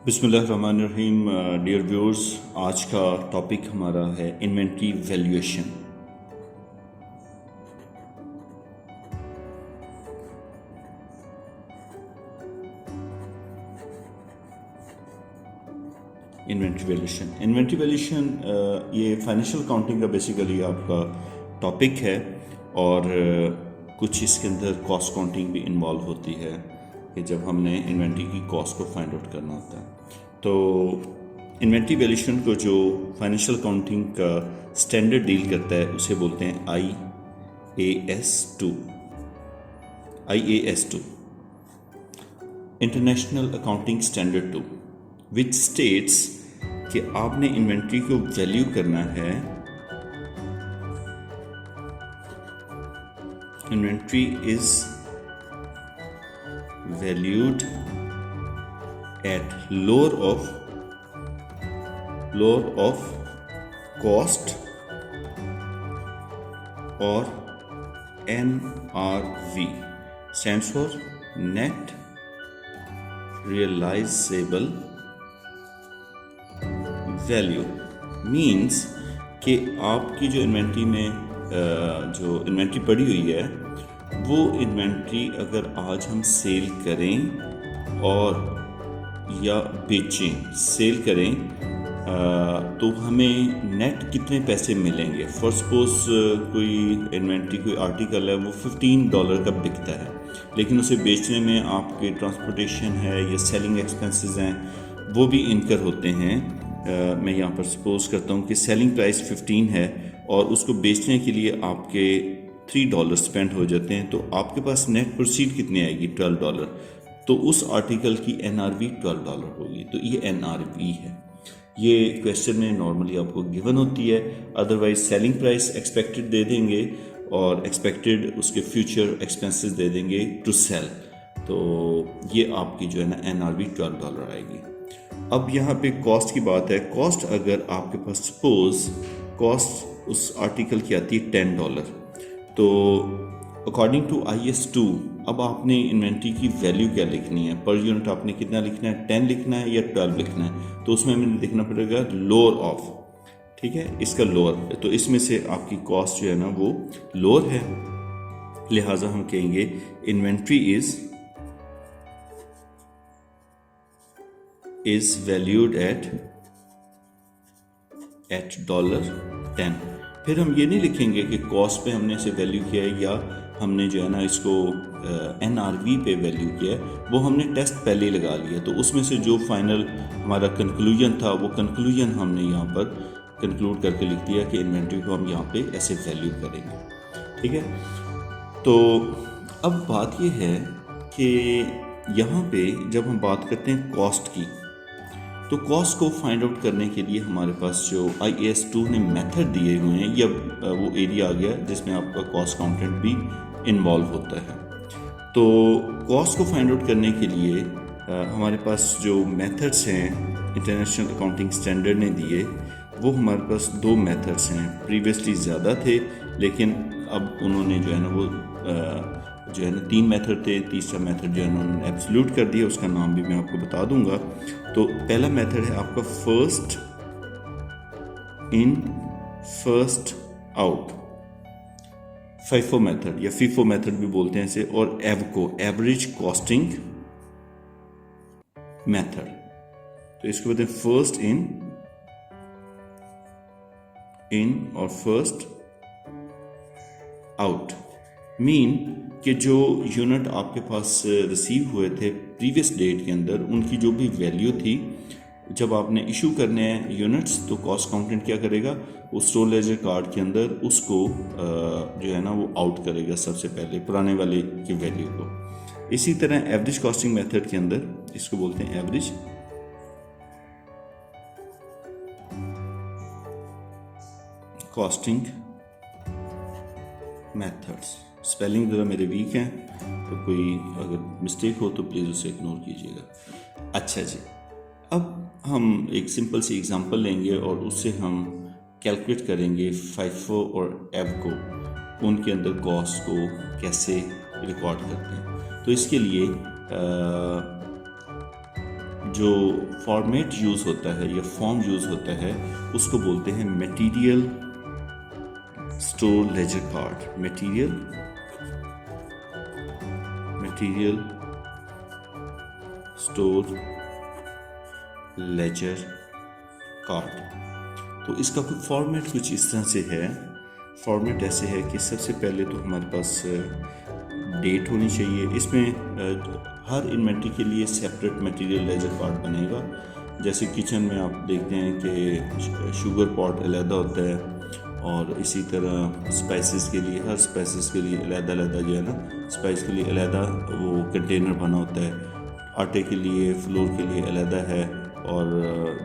बिस्मिल्लाहिर्रहमानिर्रहीम। Dear viewers, आज का टॉपिक हमारा है इन्वेंट्री वैल्यूएशन। इन्वेंट्री वैल्यूएशन ये फाइनेंशियल अकाउंटिंग का बेसिकली आपका टॉपिक है और कुछ इसके अंदर कॉस्ट काउंटिंग भी इन्वॉल्व होती है कि जब हमने इन्वेंट्री की कॉस्ट को फाइंड आउट करना होता है। तो इन्वेंट्री वैल्यूएशन को जो फाइनेंशियल अकाउंटिंग का स्टैंडर्ड डील करता है उसे बोलते हैं IAS 2 international accounting standard 2 which states कि आपने इन्वेंट्री को वैल्यू करना है। Inventory is valued at lower of cost और NRV stands for net realizable value. Means कि आपकी जो इन्वेंट्री में जो इन्वेंट्री पड़ी हुई है वो इन्वेंट्री अगर आज हम सेल करें और या बेचें, सेल करें तो हमें नेट कितने पैसे मिलेंगे। फॉर सपोज कोई इन्वेंट्री कोई आर्टिकल है वो $15 का बिकता है, लेकिन उसे बेचने में आपके ट्रांसपोर्टेशन है या सेलिंग एक्सपेंसेस हैं वो भी इनकर होते हैं। मैं यहाँ पर सपोज करता हूँ कि सेलिंग प्राइस 15 है और उसको बेचने के लिए आपके $3 स्पेंड हो जाते हैं, तो आपके पास नेट प्रोसीड कितनी आएगी? $12। तो उस आर्टिकल की NRV $12 होगी। तो ये NRV है। ये क्वेश्चन में नॉर्मली आपको गिवन होती है, अदरवाइज सेलिंग प्राइस एक्सपेक्टेड दे देंगे और एक्सपेक्टेड उसके फ्यूचर एक्सपेंसेस दे देंगे टू सेल। तो ये आपकी जो है ना NRV $12 आएगी। अब यहाँ पे कॉस्ट की बात है। कॉस्ट अगर आपके पास सपोज कॉस्ट उस आर्टिकल की आती है $10, तो अकॉर्डिंग टू IAS 2 अब आपने इन्वेंट्री की वैल्यू क्या लिखनी है? पर यूनिट आपने कितना लिखना है? 10 लिखना है या 12 लिखना है? तो उसमें हमें देखना पड़ेगा लोअर ऑफ, ठीक है, इसका लोअर। तो इसमें से आपकी कॉस्ट जो है ना वो लोअर है, लिहाजा हम कहेंगे इन्वेंट्री is valued at $10। फिर हम ये नहीं लिखेंगे कि कॉस्ट पे हमने इसे वैल्यू किया है या हमने जो है ना इसको NRV पे वैल्यू किया है, वो हमने टेस्ट पहले ही लगा लिया। तो उसमें से जो फाइनल हमारा कंक्लूजन था वो कंक्लूजन हमने यहाँ पर कंक्लूड करके लिख दिया कि इन्वेंट्री को हम यहाँ पे ऐसे वैल्यू करेंगे, ठीक है। तो अब बात ये है कि यहाँ पे जब हम बात करते हैं कॉस्ट की, तो कॉस्ट को फाइंड आउट करने के लिए हमारे पास जो IAS 2 ने मेथड दिए हुए हैं या वो एरिया आ गया जिसमें आपका कॉस्ट काउंटेंट भी इन्वॉल्व होता है। तो कॉस्ट को फाइंड आउट करने के लिए हमारे पास जो मेथड्स हैं इंटरनेशनल अकाउंटिंग स्टैंडर्ड ने दिए, वो हमारे पास 2 मेथड्स हैं। प्रीवियसली ज़्यादा थे, लेकिन अब उन्होंने जो है ना वो जो है ना 3 मेथड थे। तीसरा मेथड जो है ना उन्होंने एब्सोल्यूट कर दिया, उसका नाम भी मैं आपको बता दूंगा। तो पहला मेथड है आपका first in first out, FIFO method या FIFO मेथड भी बोलते हैं इसे, और एवको एवरेज कॉस्टिंग मेथड। तो इसको बोलते हैं फर्स्ट इन और फर्स्ट आउट। मीन कि जो यूनिट आपके पास रिसीव हुए थे प्रीवियस डेट के अंदर, उनकी जो भी वैल्यू थी, जब आपने इशू करने हैं यूनिट्स तो कॉस्ट काउंटेंट क्या करेगा, उस स्टोर लेजर कार्ड के अंदर उसको जो है ना वो आउट करेगा सबसे पहले पुराने वाले की वैल्यू को। इसी तरह एवरेज कॉस्टिंग मेथड के अंदर इसको बोलते हैं एवरेज कॉस्टिंग मेथड्स। स्पेलिंग ज़रा मेरे वीक हैं, तो कोई अगर मिस्टेक हो तो प्लीज़ उसे इग्नोर कीजिएगा। अच्छा जी, अब हम एक सिंपल सी एग्जांपल लेंगे और उससे हम कैलकुलेट करेंगे FIFO और एवको, उनके अंदर कॉस्ट को कैसे रिकॉर्ड करते हैं। तो इसके लिए जो फॉर्मेट यूज़ होता है या फॉर्म यूज़ होता है उसको बोलते हैं material store ledger card. Material store ledger card. तो इसका कुछ फॉर्मेट कुछ इस तरह से है। फॉर्मेट ऐसे है कि सबसे पहले तो हमारे पास डेट होनी चाहिए। इसमें हर इन्वेंट्री के लिए सेपरेट मटेरियल लेजर कार्ड बनेगा। जैसे किचन में आप देखते हैं कि शुगर पॉट अलहदा होता है, और इसी तरह स्पाइसेस के लिए, हर स्पाइसेस के लिए अलहदा जो है ना, स्पाइस के लिए अलहदा वो कंटेनर बना होता है। आटे के लिए, फ्लोर के लिए अलहदा है, और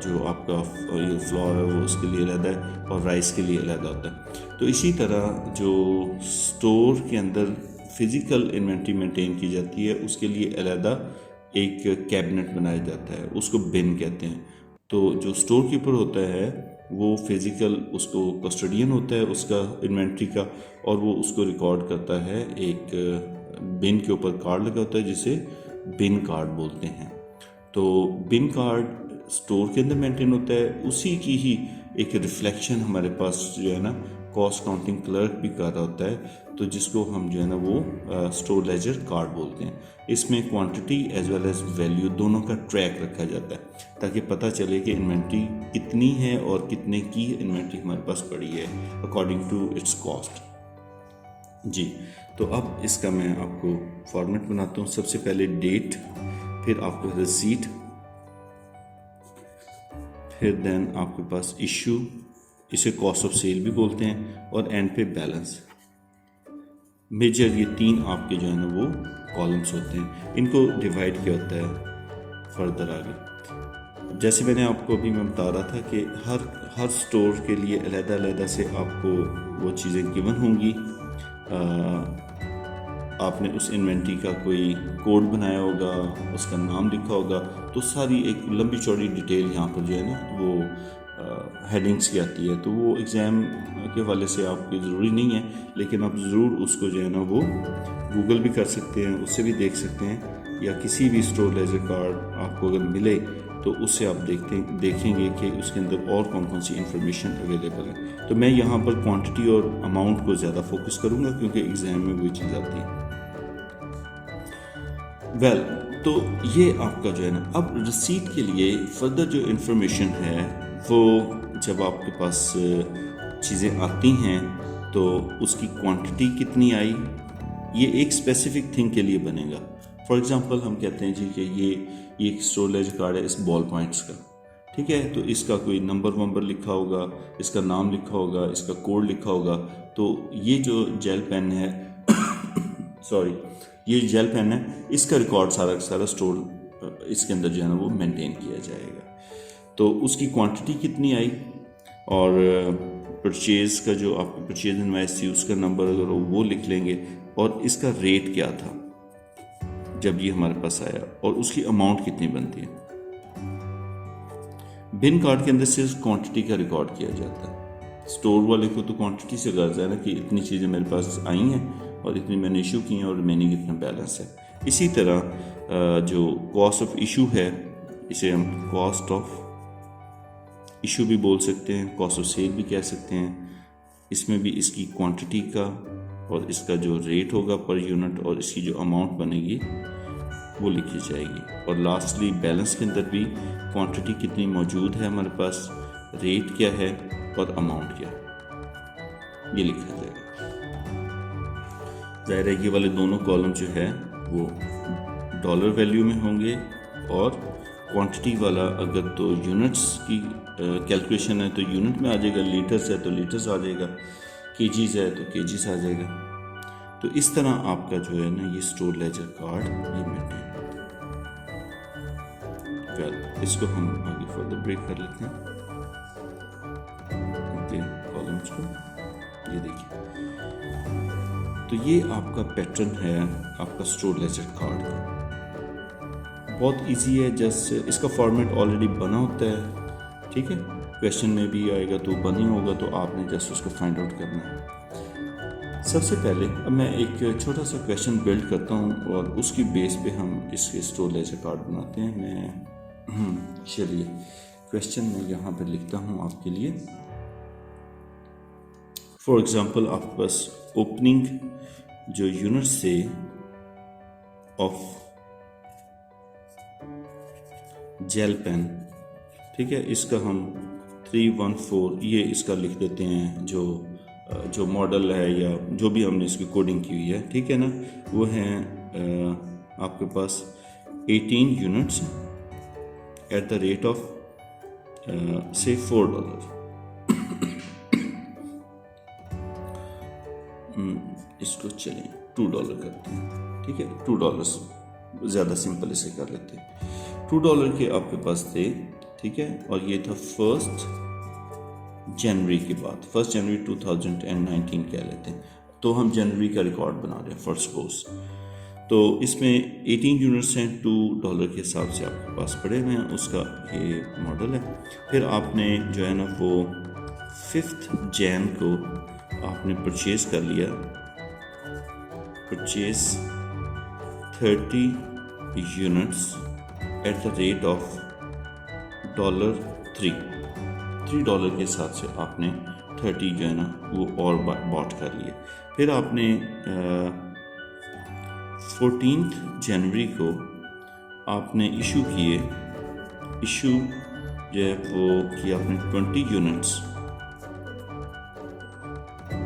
जो आपका ये फ्लोर है वो उसके लिए अलहदा है, और राइस के लिए अलहदा होता है। तो इसी तरह जो स्टोर के अंदर फिज़िकल इन्वेंट्री मेंटेन की जाती है उसके लिए अलहदा एक कैबिनेट बनाया जाता है, उसको बिन कहते हैं। तो जो स्टोर कीपर होता है वो फिज़िकल, उसको कस्टोडियन होता है उसका इन्वेंट्री का, और वो उसको रिकॉर्ड करता है। एक बिन के ऊपर कार्ड लगा होता है जिसे बिन कार्ड बोलते हैं। तो बिन कार्ड स्टोर के अंदर मेंटेन होता है, उसी की ही एक रिफ्लेक्शन हमारे पास जो है ना कॉस्ट काउंटिंग क्लर्क भी कर रहा होता है, तो जिसको हम जो है ना वो स्टोर लेजर कार्ड बोलते हैं। इसमें quantity as well as value दोनों का ट्रैक रखा जाता है ताकि पता चले कि इन्वेंट्री कितनी है और कितने की इन्वेंट्री हमारे पास पड़ी है अकॉर्डिंग टू इट्स कॉस्ट। जी, तो अब इसका मैं आपको फॉर्मेट बनाता हूँ। सबसे पहले डेट, फिर आपको रिसीट, फिर देन आपके पास इशू, इसे कॉस्ट ऑफ सेल भी बोलते हैं, और एंड पे बैलेंस। मेजर ये तीन आपके जो है ना वो कॉलम्स होते हैं। इनको डिवाइड किया होता है फर्दर आगे। जैसे मैंने आपको अभी मैं बता रहा था कि हर स्टोर के लिए अलग-अलग से आपको वो चीज़ें गिवन होंगी। आपने उस इन्वेंट्री का कोई कोड बनाया होगा, उसका नाम लिखा होगा, तो सारी एक लंबी चौड़ी डिटेल यहाँ पर जो है ना वो हेडिंग्स की आती है। तो वो एग्ज़ाम के हवाले से आपकी ज़रूरी नहीं है, लेकिन आप ज़रूर उसको जो है ना वो गूगल भी कर सकते हैं, उससे भी देख सकते हैं, या किसी भी स्टोर लेजर कार्ड आपको अगर मिले तो उससे आप देखेंगे कि उसके अंदर और कौन कौन सी इंफॉर्मेशन अवेलेबल है। तो मैं यहाँ पर क्वांटिटी और अमाउंट को ज़्यादा फोकस करूँगा क्योंकि एग्ज़ाम में वही चीज़ आती है। तो ये आपका जो है ना, अब रिसीट के लिए फर्दर जो इंफॉर्मेशन है वो जब आपके पास चीज़ें आती हैं तो उसकी क्वांटिटी कितनी आई, ये एक स्पेसिफिक थिंग के लिए बनेगा। फॉर एग्जांपल हम कहते हैं जी कि ये एक स्टोर लेजर कार्ड है इस बॉल पॉइंट्स का, ठीक है, तो इसका कोई नंबर लिखा होगा, इसका नाम लिखा होगा, इसका कोड लिखा होगा। तो ये जो जेल पेन है सॉरी, ये जेल पेन है, इसका रिकॉर्ड सारा स्टोर इसके अंदर जो है ना वो मेंटेन किया जाएगा। तो उसकी क्वांटिटी कितनी आई, और परचेज़ का जो आपकी परचेज इनवॉइस थी उसका नंबर अगर वो लिख लेंगे, और इसका रेट क्या था जब ये हमारे पास आया, और उसकी अमाउंट कितनी बनती है। बिन कार्ड के अंदर सिर्फ क्वांटिटी का रिकॉर्ड किया जाता है। स्टोर वाले को तो क्वांटिटी से गर्ज है ना कि इतनी चीज़ें मेरे पास आई हैं और इतनी मैंने इशू की हैं और रिमेनिंग इतना बैलेंस है। इसी तरह जो कॉस्ट ऑफ इशू है, इसे हम कॉस्ट ऑफ इशू भी बोल सकते हैं, कॉस्ट ऑफ सेल भी कह सकते हैं। इसमें भी इसकी क्वांटिटी का और इसका जो रेट होगा पर यूनिट और इसकी जो अमाउंट बनेगी वो लिखी जाएगी। और लास्टली बैलेंस के अंदर भी क्वांटिटी कितनी मौजूद है हमारे पास, रेट क्या है और अमाउंट क्या है, ये लिखा जाएगा। ज़ाहिर है ये वाले दोनों कॉलम जो है वो डॉलर वैल्यू में होंगे, और क्वांटिटी वाला अगर तो यूनिट्स की कैलकुलेशन है तो यूनिट में आ जाएगा, लीटर्स है तो लीटर्स आ जाएगा, केजीज है तो केजीज आ जाएगा। तो इस तरह आपका जो है ना ये स्टोर लेजर कार्ड ये मेंटेन वेल। इसको हम आगे फर्दर ब्रेक कर लेते हैं कॉलम्स को। ये देखिए, तो ये आपका पैटर्न है आपका स्टोर लेजर कार्ड का। बहुत इजी है, जस्ट इसका फॉर्मेट ऑलरेडी बना होता है, ठीक है, क्वेश्चन में भी आएगा तो बनी होगा, तो आपने जस्ट उसको फाइंड आउट करना है। सबसे पहले अब मैं एक छोटा सा क्वेश्चन बिल्ड करता हूँ और उसकी बेस पे हम इसके स्टोर लेजर कार्ड बनाते हैं। मैं चलिए क्वेश्चन मैं यहाँ पर लिखता हूँ आपके लिए। फॉर एग्जांपल आपके पास ओपनिंग जो यूनिट से ऑफ जेल पेन, ठीक है, इसका हम 314 ये इसका लिख देते हैं, जो मॉडल है या जो भी हमने इसकी कोडिंग की हुई है, ठीक है ना, वो है आपके पास 18 units at the rate of से $4। इसको चलें $2 करते हैं, ठीक है, $2 ज़्यादा सिंपल इसे कर लेते हैं। $2 के आपके पास थे, ठीक है, और ये था 1 जनवरी के बाद, 1 जनवरी 2019 कह लेते हैं। तो हम जनवरी का रिकॉर्ड बना रहे हैं फर्स्ट सपोज। तो इसमें 18 यूनिट्स हैं, $2 के हिसाब से आपके पास पड़े हुए हैं, उसका ये मॉडल है। फिर आपने जो है ना वो 5 जैन को आपने परचेज़ कर लिया, purchase 30 units at the rate of $3 के साथ से आपने 30 जो है ना वो और बॉट कर लिए। फिर आपने 14 जनवरी को आपने इशू किए, इशू जो है वो किया आपने 20 यूनिट्स,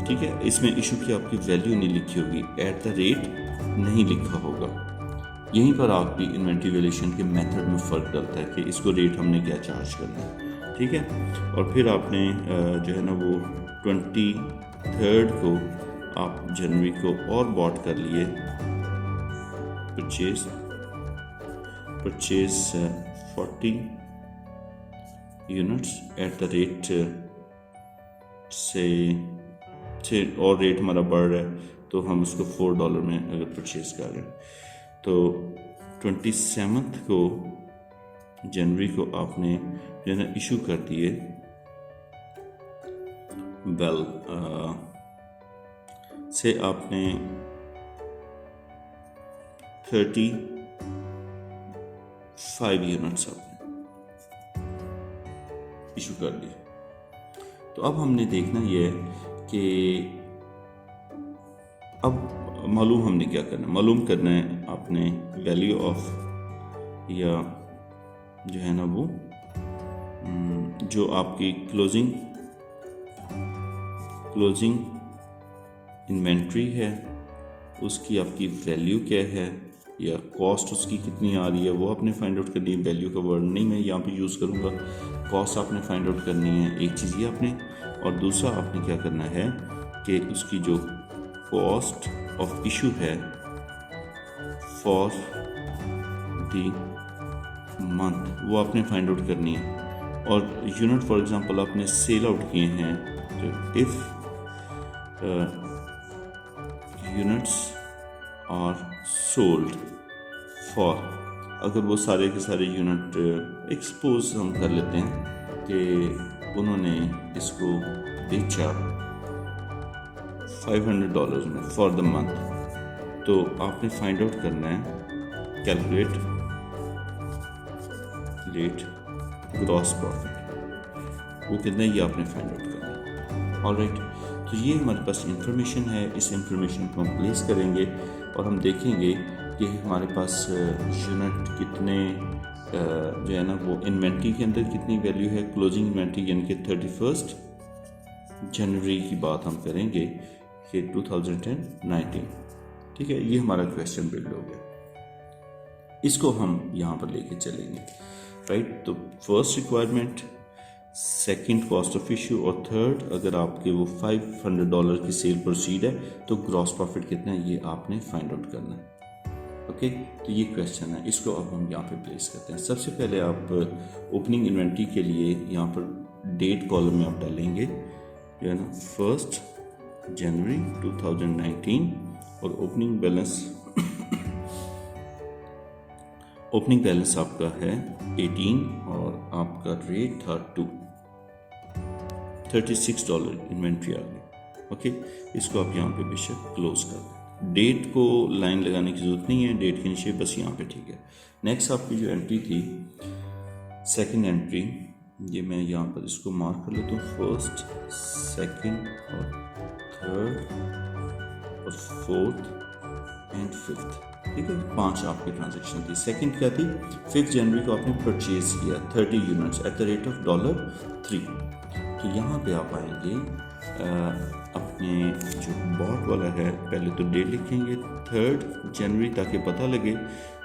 ठीक है। इसमें इशू की आपकी वैल्यू नहीं लिखी होगी, एट द रेट नहीं लिखा होगा। यहीं पर आपकी इन्वेंट्री वैल्यूएशन के मेथड में फ़र्क डलता है कि इसको रेट हमने क्या चार्ज करना है, ठीक है। और फिर आपने जो है ना वो 23 को आप जनवरी को और बॉट कर लिए, purchase 40 units at the rate से और रेट हमारा बढ़ रहा है तो हम उसको $4 में अगर परचेज कर रहे हैं तो 27 को जनवरी को आपने जो है ना इशू कर दिए वेल से आपने 35 यूनिट्स आपने इशू कर दिए। तो अब हमने देखना ये है कि अब मालूम हमने क्या करना है, मालूम करना है आपने वैल्यू ऑफ या जो है ना वो जो आपकी क्लोजिंग इन्वेंट्री है उसकी आपकी वैल्यू क्या है या कॉस्ट उसकी कितनी आ रही है वो आपने फाइंड आउट करनी है। वैल्यू का वर्ड नहीं मैं यहाँ पे यूज़ करूँगा, कॉस्ट आपने फाइंड आउट करनी है, एक चीज़ ये आपने, और दूसरा आपने क्या करना है कि उसकी जो कॉस्ट ऑफ इशू है फॉर द मंथ वो आपने फाइंड आउट करनी है। और यूनिट फॉर एग्जांपल आपने सेल आउट किए हैं, तो if units are sold for, अगर वो सारे के सारे यूनिट एक्सपोज हम कर लेते हैं कि उन्होंने इसको बेचा $500 में फॉर द मंथ, तो आपने फाइंड आउट करना है कैलकुलेट ग्रॉस प्रॉफिट, वो कितना ये आपने फाइंड आउट करना है। ऑलराइट, तो ये हमारे पास इंफॉर्मेशन है, इस इंफॉर्मेशन को हम प्लेस करेंगे और हम देखेंगे कि हमारे पास यूनिट कितने जो है ना वो इन्वेंट्री के अंदर कितनी वैल्यू है, क्लोजिंग इन्वेंट्री यानी कि 31 जनवरी की बात हम करेंगे कि 2019, ठीक है। ये हमारा क्वेश्चन बिल्ड हो गया, इसको हम यहाँ पर लेके चलेंगे, राइट। तो first requirement, second cost of issue, और थर्ड अगर आपके वो $500 की सेल प्रोसीड है तो ग्रॉस प्रॉफिट कितना है ये आपने फाइंड आउट करना है। ओके, तो ये क्वेश्चन है, इसको अब हम यहाँ पे प्लेस करते हैं। सबसे पहले आप ओपनिंग इन्वेंट्री के लिए यहाँ पर डेट कॉलम में आप डालेंगे जो है ना 1 जनवरी 2019 और ओपनिंग बैलेंस आपका है 18 और आपका रेट था $36 इन्वेंट्री आ गई। ओके, इसको आप यहाँ पे बेशक क्लोज कर दें। डेट को लाइन लगाने की ज़रूरत नहीं है, डेट के नीचे बस यहाँ पे, ठीक है। नेक्स्ट आपकी जो एंट्री थी सेकंड एंट्री, ये मैं यहाँ पर इसको मार्क कर लेता हूँ, फर्स्ट, सेकंड और थर्ड और फोर्थ एंड फिफ्थ, ठीक है, 5 आपकी ट्रांजैक्शन थी। सेकंड क्या थी, 5 जनवरी को आपने परचेज किया 30 units at the rate of $3। तो यहाँ पे आप आएंगे अपने जो बॉट वाला है, पहले तो डेट लिखेंगे 3 जनवरी ताकि पता लगे,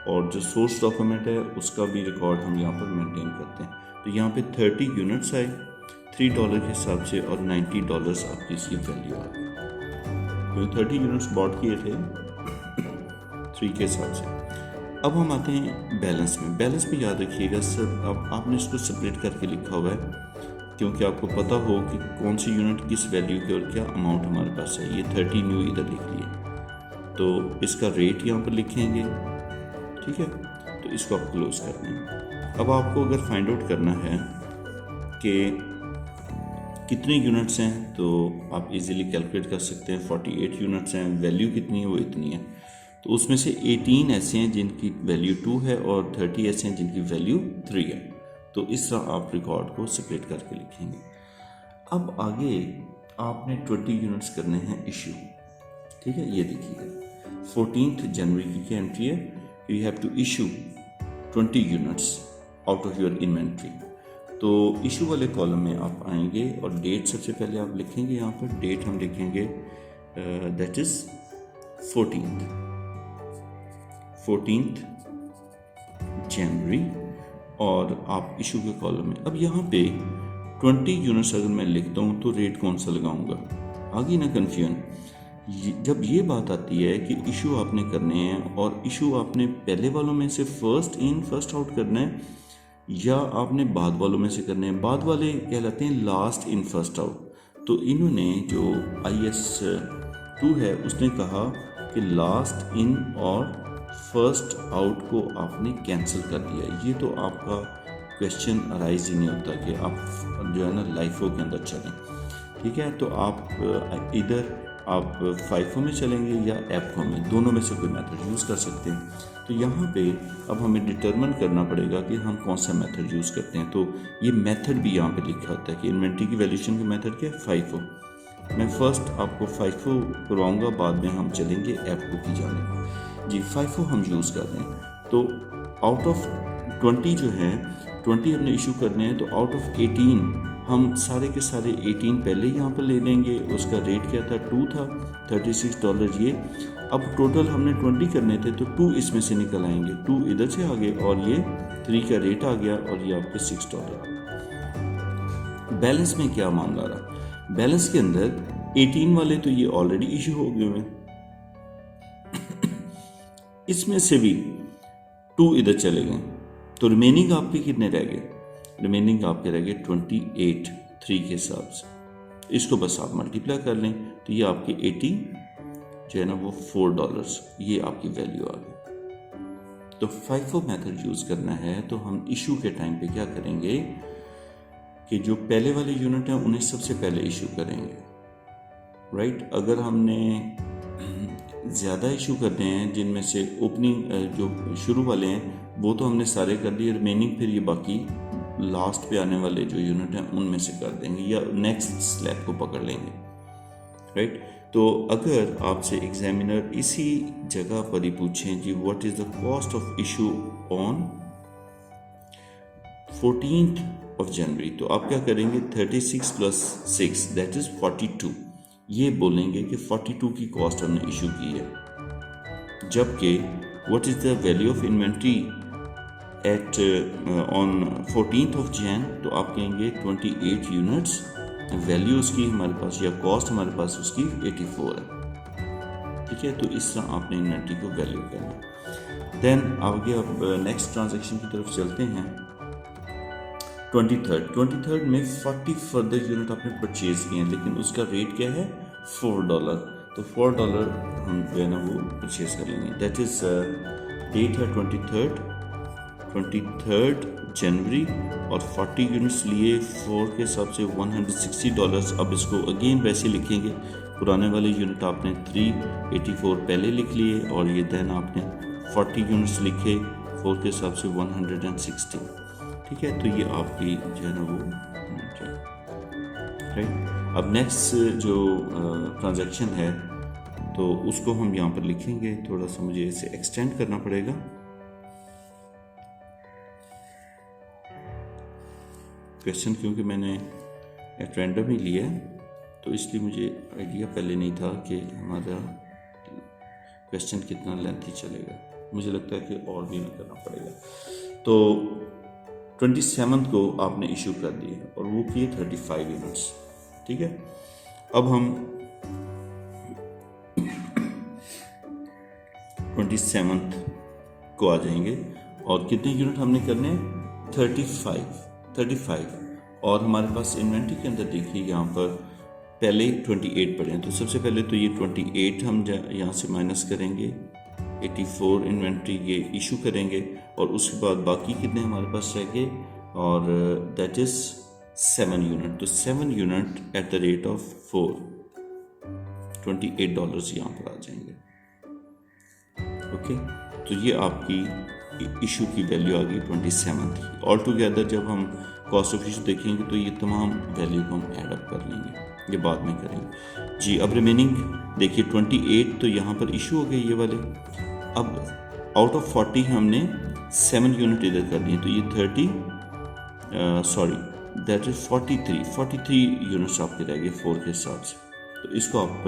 और जो सोर्स डॉक्यूमेंट है उसका भी रिकॉर्ड हम यहाँ पर मेंटेन करते हैं। तो यहाँ पे 30 यूनिट्स आए $3 के हिसाब से और $90 आपकी इसकी वैल्यू आ गई, क्योंकि 30 यूनिट्स बॉट किए थे 3 के हिसाब से। अब हम आते हैं बैलेंस में। बैलेंस में याद रखिएगा सर, अब आपने इसको सेपरेट करके लिखा हुआ है, क्योंकि आपको पता हो कि कौन सी यूनिट किस वैल्यू के और क्या अमाउंट हमारे पास है। ये 30 न्यू इधर लिख लिए, तो इसका रेट यहाँ पर लिखेंगे, ठीक है, तो इसको आप क्लोज कर दें। अब आपको अगर फाइंड आउट करना है कि कितने यूनिट्स हैं, तो आप इजीली कैलकुलेट कर सकते हैं। 48 यूनिट्स हैं, वैल्यू कितनी है वो इतनी है, तो उसमें से 18 ऐसे हैं जिनकी वैल्यू 2 है और 30 ऐसे हैं जिनकी वैल्यू 3 है। तो इस तरह आप रिकॉर्ड को सेपरेट करके लिखेंगे। अब आगे आपने 20 यूनिट्स करने हैं इशू, ठीक है, ये देखिए 14 जनवरी की क्या एंट्री है, you have to issue 20 units out of your inventory. तो इशू वाले कॉलम में आप आएंगे और डेट सबसे पहले आप लिखेंगे, यहाँ पर डेट हम लिखेंगे दैट इज 14th जनवरी, और आप इशू के कॉलम में। अब यहाँ पे 20 यूनिट्स अगर मैं लिखता हूँ तो रेट कौन सा लगाऊंगा, आगे ना कन्फ्यूजन। जब ये बात आती है कि इशू आपने करने हैं और इशू आपने पहले वालों में से फर्स्ट इन फर्स्ट आउट करना है या आपने बाद वालों में से करने हैं, बाद वाले कहलाते हैं लास्ट इन फर्स्ट आउट। तो इन्होंने जो IS2 है उसने कहा कि लास्ट इन और फर्स्ट आउट को आपने कैंसिल कर दिया। ये तो आपका क्वेश्चन अराइज ही नहीं होता कि आप जो है ना लाइफो के अंदर चलें, ठीक है। तो आप इधर आप FIFO में चलेंगे या एपको में, दोनों में से कोई मेथड यूज़ कर सकते हैं। तो यहाँ पे अब हमें डिटरमिन करना पड़ेगा कि हम कौन सा मेथड यूज़ करते हैं। तो ये मेथड भी यहाँ पे लिखा होता है कि इन्वेंट्री की वैल्यूएशन का मेथड क्या है, FIFO। मैं फर्स्ट आपको FIFO करवाऊँगा, बाद में हम चलेंगे एपको की जाने जी। FIFO हम यूज़ कर रहे हैं, तो आउट ऑफ 20 जो है 20 हमने इशू करने हैं, तो आउट ऑफ 18 हम सारे के सारे 18 पहले ही यहाँ पर ले लेंगे। उसका रेट क्या था, 2 था, $36 ये। अब टोटल हमने 20 करने थे, तो 2 इसमें से निकल आएंगे, 2 इधर से आ गए और ये 3 का रेट आ गया और ये आपके $6। बैलेंस में क्या मामला रहा, बैलेंस के अंदर 18 वाले तो ये ऑलरेडी इशू हो गए हुए, इसमें से भी 2 इधर चले गए, तो रिमेनिंग आपके कितने रह गए, रिमेनिंग आपके रह गए 28 3 के हिसाब से। इसको बस आप मल्टीप्लाई कर लें तो ये आपके 80 जो है ना वो $4 ये आपकी वैल्यू आ गई। तो FIFO मेथड यूज़ करना है तो हम इशू के टाइम पे क्या करेंगे कि जो पहले वाले यूनिट हैं उन्हें सबसे पहले इशू करेंगे, राइट। अगर हमने ज़्यादा इशू करने हैं जिनमें से ओपनिंग जो शुरू वाले हैं वो तो हमने सारे कर दिए, रिमेनिंग फिर ये बाकी लास्ट पे आने वाले जो यूनिट हैं उनमें से कर देंगे या नेक्स्ट स्लैब को पकड़ लेंगे, राइट। तो अगर आपसे एग्जामिनर इसी जगह पर ही पूछें जी what is the cost of issue on 14th January, तो आप क्या करेंगे 36 + 6 दैट इज़ 42, ये बोलेंगे कि 42 की कॉस्ट हमने इशू की है। जबकि what is the value of inventory at on 14th Jain, तो आप कहेंगे 28 यूनिट्स, वैल्यू उसकी हमारे पास या कॉस्ट हमारे पास उसकी 84 है, ठीक है। तो इस तरह आपने इन्वेंट्री को वैल्यू करना। देन आगे अब नेक्स्ट ट्रांजैक्शन की तरफ चलते हैं। 23rd में 40 फर्दर यूनिट आपने परचेज किए हैं, लेकिन उसका रेट क्या है $4, तो $4 हम जो है ना वो परचेज कर लेंगे। दैट इज़ डेट है 23rd जनवरी और 40 यूनिट्स लिए 4 के हिसाब से $160। अब इसको अगेन वैसे लिखेंगे, पुराने वाले यूनिट आपने 384 पहले लिख लिए और ये देन आपने 40 यूनिट्स लिखे 4 के हिसाब से 160, ठीक है, तो ये आपकी जो है ना वो राइट। अब नेक्स्ट जो ट्रांजैक्शन है तो उसको हम यहाँ पर लिखेंगे, थोड़ा सा मुझे इसे एक्सटेंड करना पड़ेगा। क्वेश्चन क्योंकि मैंने एट रैंडम ही लिया है तो इसलिए मुझे आइडिया पहले नहीं था कि हमारा क्वेश्चन कितना लेंथी चलेगा। मुझे लगता है कि और भी ना करना पड़ेगा। तो 27 को आपने इशू कर दिए और वो किए 35 यूनिट्स, ठीक है। अब हम 27 को आ जाएंगे और कितने यूनिट हमने करने हैं 35 और हमारे पास इन्वेंट्री के अंदर देखिए यहाँ पर पहले 28 पड़े हैं। तो सबसे पहले तो ये 28 हम यहाँ से माइनस करेंगे, 84 इन्वेंट्री ये इशू करेंगे और उसके बाद बाकी कितने हमारे पास रह गए और दैट इज 7 यूनिट। तो 7 unit at the rate of 4 $28 यहाँ पर आ जाएंगे। ओके, तो ये आपकी इशू की वैल्यू आ गई 27 की। ऑल टुगेदर जब हम कॉस्ट ऑफ इशू देखेंगे तो ये तमाम वैल्यू को हम एड अप कर लेंगे, ये बाद में करेंगे जी। अब रिमेनिंग देखिए 28 तो यहाँ पर इशू हो गए ये वाले। अब आउट ऑफ 40 हमने 7 यूनिट इधर कर दिए तो ये 43 यूनिट्स आपके रह गए 4 के हिसाब से। तो इसको आप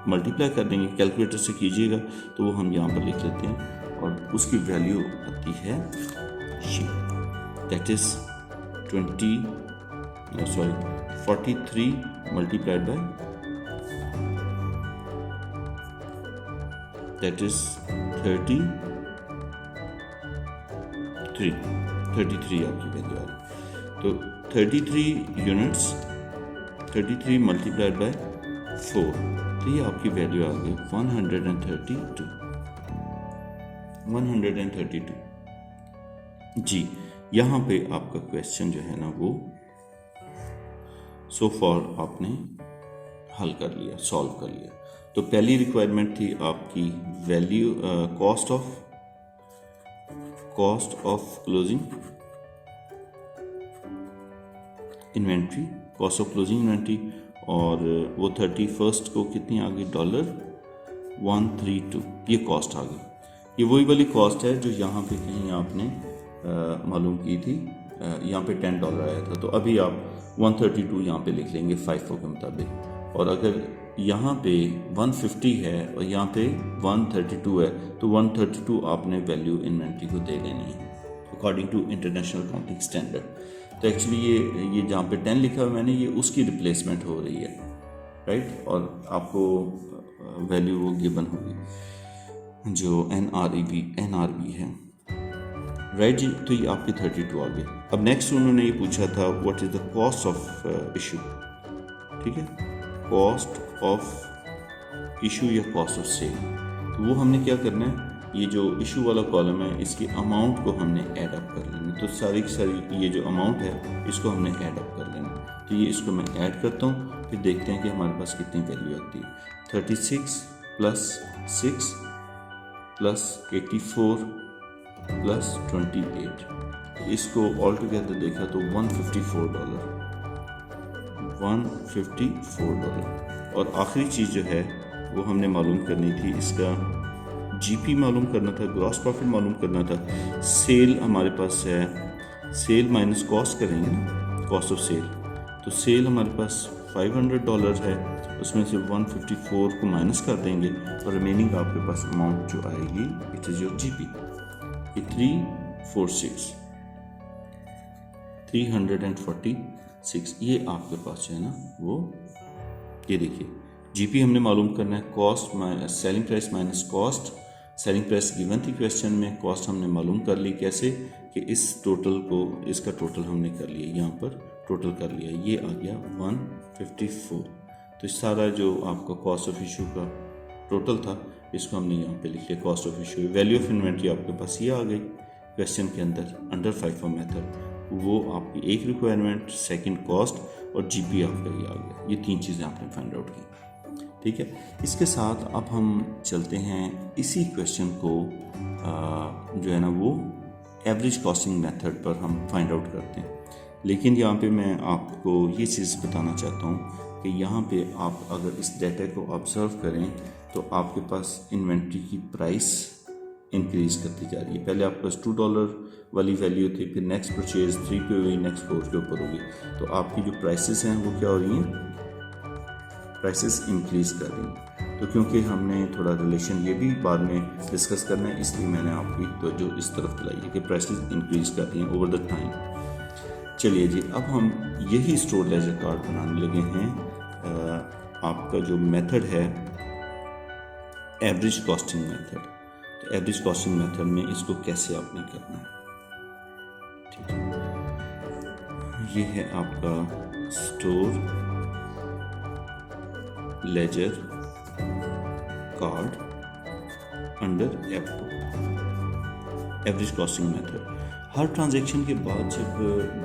मल्टीप्लाई कर देंगे, कैलकुलेटर से कीजिएगा तो वो हम यहाँ पर लिख लेते हैं और उसकी वैल्यू आती है ये, that is 43 multiplied by that is 33 आपकी वैल्यू आ रही। तो 33 यूनिट्स 33 मल्टीप्लाइड बाय 4 तो ये आपकी वैल्यू आ गई 132 जी। यहाँ पे आपका क्वेश्चन जो है ना वो सो फॉर आपने हल कर लिया, सॉल्व कर लिया। तो पहली रिक्वायरमेंट थी आपकी value cost of closing inventory, cost of closing inventory, और वो 31 को कितनी आ गई $132, ये कॉस्ट आ गई। ये वही वाली कॉस्ट है जो यहाँ पे कहीं आपने मालूम की थी, यहाँ पे $10 आया था। तो अभी आप 132 यहाँ पे लिख लेंगे FIFO के मुताबिक। और अगर यहाँ पे 150 है और यहाँ पे 132 है तो 132 आपने वैल्यू इन्वेंट्री को दे देनी है according to international accounting standard. तो एक्चुअली ये जहाँ पे 10 लिखा हुआ मैंने, ये उसकी रिप्लेसमेंट हो रही है, राइट। और आपको वैल्यू वो गिवन होगी जो NRV है, राइट जी। तो ये आपके 32 आ गए। अब नेक्स्ट उन्होंने ये पूछा था what is the cost of issue, ठीक है, कॉस्ट ऑफ इशू या कॉस्ट ऑफ सेल। तो वो हमने क्या करना है, ये जो इशू वाला कॉलम है इसकी अमाउंट को हमने ऐड अप कर लेना। तो सारी की सारी ये जो अमाउंट है इसको हमने ऐड अप कर लेना। तो ये इसको मैं ऐड करता हूँ, फिर देखते हैं कि हमारे पास कितनी वैल्यू आती है। 36 + 6 + 84 + 28, इसको ऑल टुगेदर देखा तो $154। और आखिरी चीज़ जो है वो हमने मालूम करनी थी, इसका GP मालूम करना था, ग्रॉस प्रॉफिट मालूम करना था। सेल हमारे पास है, सेल माइनस कॉस्ट करेंगे ना, कॉस्ट ऑफ सेल। तो सेल हमारे पास $500 है, उसमें से 154 को माइनस कर देंगे और रिमेनिंग आपके पास अमाउंट जो आएगी इट इज़ योर GP, ये 346, ये आपके पास जो है ना वो, ये देखिए GP हमने मालूम करना है, cost selling price minus cost. Selling price given थी क्वेश्चन में, कॉस्ट हमने मालूम कर ली कैसे कि इस टोटल को, इसका टोटल हमने कर लिया, यहाँ पर टोटल कर लिया, ये आ गया 154। तो इस सारा जो आपका कॉस्ट ऑफ इशू का टोटल था इसको हमने यहाँ पे लिख लिया, cost of issue. Value of inventory आपके पास ये आ गई क्वेश्चन के अंदर अंडर FIFO मेथड, वो आपकी एक रिक्वायरमेंट, सेकंड कॉस्ट और GP आपका ये आ गया। ये 3 चीज़ें आपने फाइंड आउट की, ठीक है। इसके साथ अब हम चलते हैं इसी क्वेश्चन को जो है ना वो एवरेज कॉस्टिंग मेथड पर हम फाइंड आउट करते हैं। लेकिन यहाँ पे मैं आपको ये चीज़ बताना चाहता हूँ कि यहाँ पे आप अगर इस डाटा को ऑब्ज़र्व करें तो आपके पास इन्वेंट्री की प्राइस इंक्रीज़ करती जा रही है। पहले आपके पास $2 वाली वैल्यू थी, फिर नेक्स्ट परचेज 3 पे हुई, नेक्स्ट 4 के ऊपर होगी। तो आपकी जो प्राइसेस हैं वो क्या हो रही हैं, प्राइसेस इंक्रीज़ कर रही हैं। तो क्योंकि हमने थोड़ा रिलेशन ये भी बाद में डिस्कस करना है, इसलिए मैंने आपकी तो जो इस तरफ दिलाई है कि प्राइसेस इंक्रीज़ कर रही हैं ओवर द टाइम। चलिए जी, अब हम यही स्टोर लेजर कार्ड बनाने लगे हैं। आपका जो मेथड है एवरेज कॉस्टिंग मेथड, तो एवरेज कॉस्टिंग मेथड में इसको कैसे आपने करना है, ठीक है। ये है आपका store ledger card under average costing method. हर ट्रांजैक्शन के बाद जब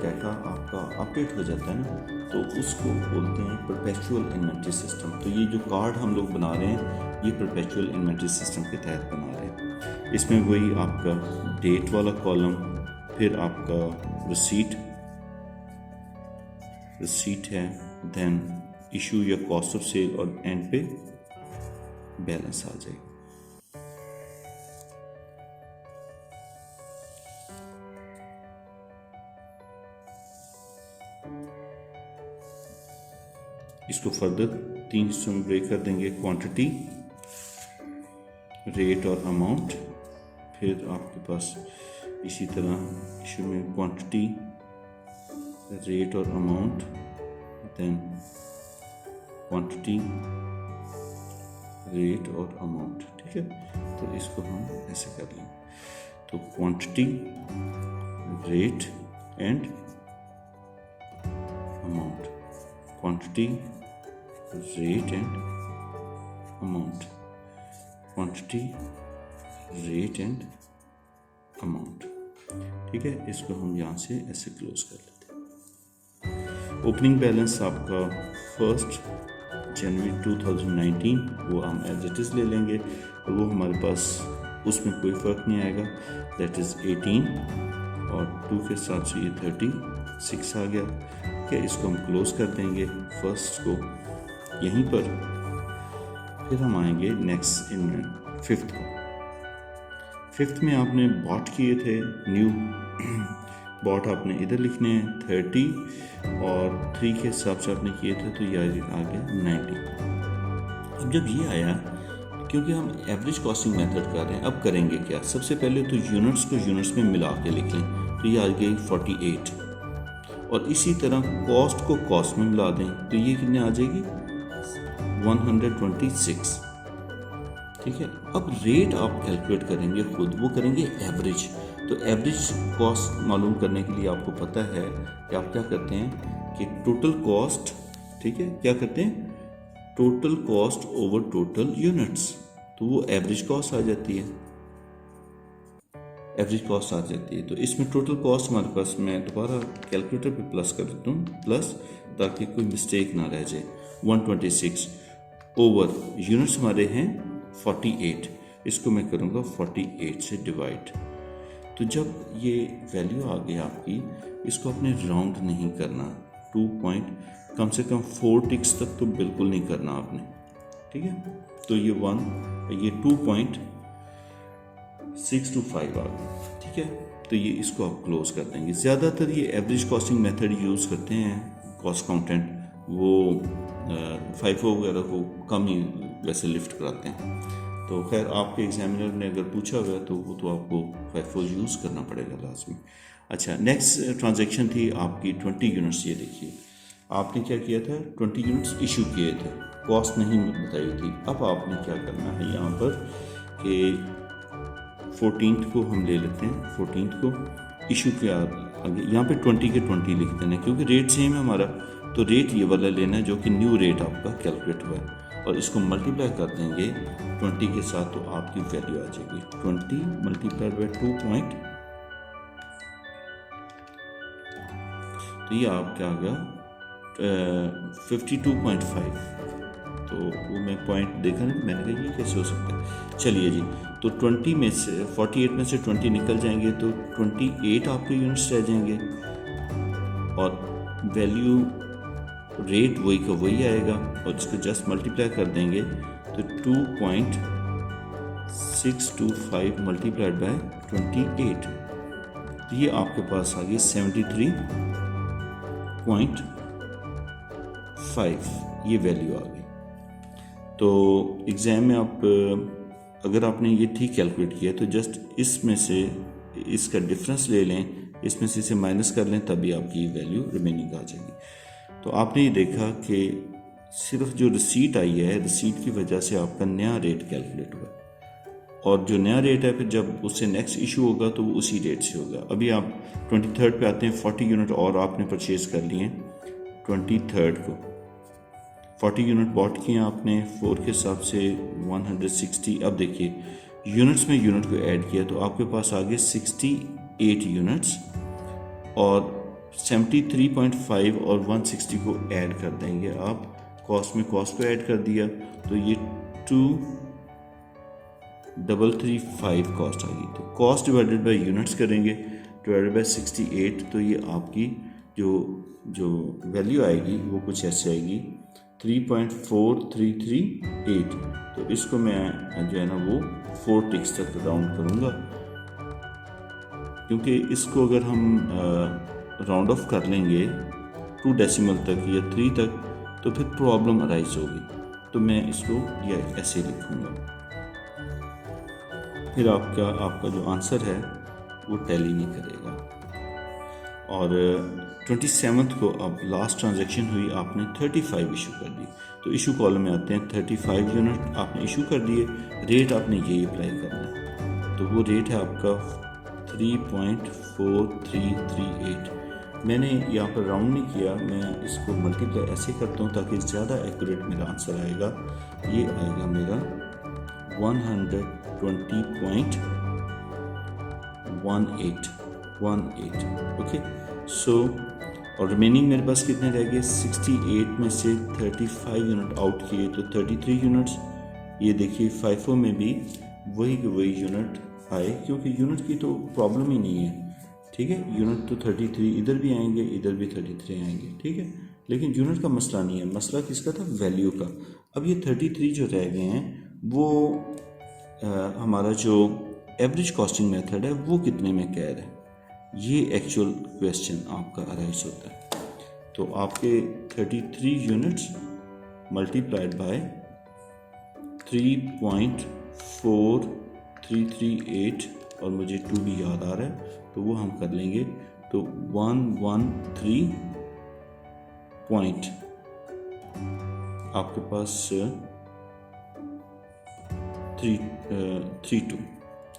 डाटा आपका अपडेट हो जाता है ना, तो उसको बोलते हैं परपेचुअल इन्वेंट्री सिस्टम। तो ये जो कार्ड हम लोग बना रहे हैं ये परपेचुअल इन्वेंट्री सिस्टम के तहत बना रहे हैं। इसमें वही आपका डेट वाला कॉलम, फिर आपका रिसीट है, देन इशू या कॉस्ट ऑफ सेल, और एंड पे बैलेंस आ जाएगा। इसको फर्दर 3 हिस्सों में ब्रेक कर देंगे, क्वांटिटी, रेट और अमाउंट। फिर आपके पास इसी तरह इशू में क्वांटिटी, रेट और अमाउंट, देन क्वांटिटी, रेट और अमाउंट, ठीक है। तो इसको हम ऐसे कर लेंगे, तो quantity, rate and amount, quantity, rate and amount, quantity, rate and amount, ठीक है। इसको हम यहाँ से ऐसे क्लोज कर लेते हैं। ओपनिंग बैलेंस आपका 1 जनवरी 2019, वो हम एज इट इज़ ले लेंगे, और वो हमारे पास उसमें कोई फ़र्क नहीं आएगा, दैट इज़ 18, और 2 के साथ से ये 36 आ गया, क्या। इसको हम क्लोज कर देंगे फर्स्ट को यहीं पर। फिर हम आएंगे नेक्स्ट इन 5th को। 5th में आपने बॉट किए थे, न्यू बॉट आपने इधर लिखने हैं 30, और 3 के हिसाब से आपने किए थे, तो ये आ गया 90। अब जब ये आया, क्योंकि हम एवरेज कॉस्टिंग मेथड कर रहे हैं, अब करेंगे क्या, सबसे पहले तो यूनिट्स को यूनिट्स में मिला के लिख लें, तो ये आ गई 48, और इसी तरह कॉस्ट को कॉस्ट में मिला दें, तो ये कितने आ जाएगी 126, ठीक है। अब रेट आप कैलकुलेट करेंगे खुद, वो करेंगे एवरेज। तो एवरेज कॉस्ट मालूम करने के लिए आपको पता है कि आप क्या करते हैं कि टोटल कॉस्ट, ठीक है, क्या करते हैं, total cost over total units, तो वो एवरेज कॉस्ट आ जाती है, एवरेज कॉस्ट आ जाती है। तो इसमें टोटल कॉस्ट हमारे पास, मैं दोबारा कैलकुलेटर पे प्लस कर देता हूँ, प्लस, ताकि कोई मिस्टेक ना रह जाए, 126 ओवर यूनिट्स हमारे हैं 48, इसको मैं करूँगा 48 से डिवाइड। तो जब ये वैल्यू आ गई आपकी, इसको आपने राउंड नहीं करना, 2 पॉइंट, कम से कम 4 टिक्स तक तो बिल्कुल नहीं करना आपने, ठीक है। तो ये 2.625 आ गया, ठीक है। तो ये इसको आप क्लोज कर देंगे। ज़्यादातर ये एवरेज कॉस्टिंग मेथड यूज़ करते हैं कॉस्ट काउंटेंट, वो FIFO वगैरह को कम ही वैसे लिफ्ट कराते हैं। तो खैर आपके एग्जामिनर ने अगर पूछा हुआ तो वो तो आपको FIFO यूज़ करना पड़ेगा लाजमी। अच्छा, नेक्स्ट ट्रांजैक्शन थी आपकी 20 यूनिट्स। ये देखिए आपने क्या किया था, 20 यूनिट्स इशू किए थे, कॉस्ट नहीं बताई थी। अब आपने क्या करना है यहाँ पर कि 14th को हम ले लेते हैं, 14th को इशू के आगे यहाँ पे 20 के 20 लिख देना, क्योंकि रेट सेम है हमारा, तो रेट ये वाला लेना है जो कि न्यू रेट आपका कैलकुलेट हुआ है, और इसको मल्टीप्लाई कर देंगे 20 के साथ, तो आपकी वैल्यू आ जाएगी 20 मल्टीप्लाइड बाई 2 पॉइंट, तो ये आपका आ गया 52.5, तो वो मैं पॉइंट देखा ना, मैंने कहा ये कैसे हो सकता है। चलिए जी, तो 20 में से 48 में से 20 निकल जाएंगे तो 28 आपके यूनिट्स रह जाएंगे और वैल्यू रेट वही का वही आएगा और इसको जस्ट मल्टीप्लाई कर देंगे तो 2.625 मल्टीप्लाइड बाय 28, तो ये आपके पास आ गई 73.5, ये वैल्यू आ गई। तो एग्ज़ाम में आप अगर आपने ये ठीक कैलकुलेट किया तो जस्ट इसमें से इसका डिफरेंस ले लें, इसमें से इसे माइनस कर लें, तभी आपकी ये वैल्यू रिमेनिंग आ जाएगी। तो आपने ये देखा कि सिर्फ जो रिसीट आई है, रिसीट की वजह से आपका नया रेट कैलकुलेट हुआ और जो नया रेट है फिर जब उससे नेक्स्ट इशू होगा तो वो उसी रेट से होगा। अभी आप 23rd पे आते हैं, 40 यूनिट और आपने परचेज़ कर लिए 23rd को, 40 यूनिट बॉट किए आपने 4 के हिसाब से 160। अब देखिए यूनिट्स में यूनिट को ऐड किया तो आपके पास आ गए 68 यूनिट्स और 73.5 और 160 को ऐड कर देंगे आप, कॉस्ट में कॉस्ट को ऐड कर दिया तो ये 2335 कॉस्ट आ गई। तो कॉस्ट डिवाइडेड बाय यूनिट्स करेंगे डिवाइडेड बाय 68, तो ये आपकी जो वैल्यू आएगी वो कुछ ऐसे आएगी 3.4338। तो इसको मैं जो है ना वो 4 टिक्स तक राउंड करूँगा, क्योंकि इसको अगर हम राउंड ऑफ कर लेंगे 2 डेसिमल तक या 3 तक तो फिर प्रॉब्लम अराइज होगी। तो मैं इसको ये ऐसे लिखूँगा, फिर आपका जो आंसर है वो टैली नहीं करेगा। और 27th को अब लास्ट ट्रांजैक्शन हुई, आपने 35 इशू कर दी। तो इशू कॉलम में आते हैं, 35 यूनिट आपने इशू कर दिए, रेट आपने यही अप्लाई करना है। तो वो रेट है आपका 3.4338। मैंने यहाँ पर राउंड नहीं किया, मैं इसको मल्टीप्लाई ऐसे करता हूँ ताकि ज़्यादा एक्यूरेट मेरा आंसर आएगा। ये आएगा मेरा 120.18। ओके, सो और रिमेनिंग मेरे पास कितने रह गए, 68 में से 35 यूनिट आउट किए तो 33 यूनिट्स। ये देखिए FIFO में भी वही के वही यूनिट आए, क्योंकि यूनिट की तो प्रॉब्लम ही नहीं है, ठीक है। यूनिट तो 33 इधर भी आएंगे, इधर भी 33 आएंगे, ठीक है, लेकिन यूनिट का मसला नहीं है, मसला किसका था, वैल्यू का। अब ये 33 जो रह गए हैं वो हमारा जो एवरेज कॉस्टिंग मेथड है वो कितने में कह रहा है, ये एक्चुअल क्वेश्चन आपका अराइज होता है। तो आपके 33 यूनिट्स मल्टीप्लाइड बाय 3.4338 और मुझे 2 भी याद आ रहा है तो वो हम कर लेंगे। तो 113 पॉइंट आपके पास 32,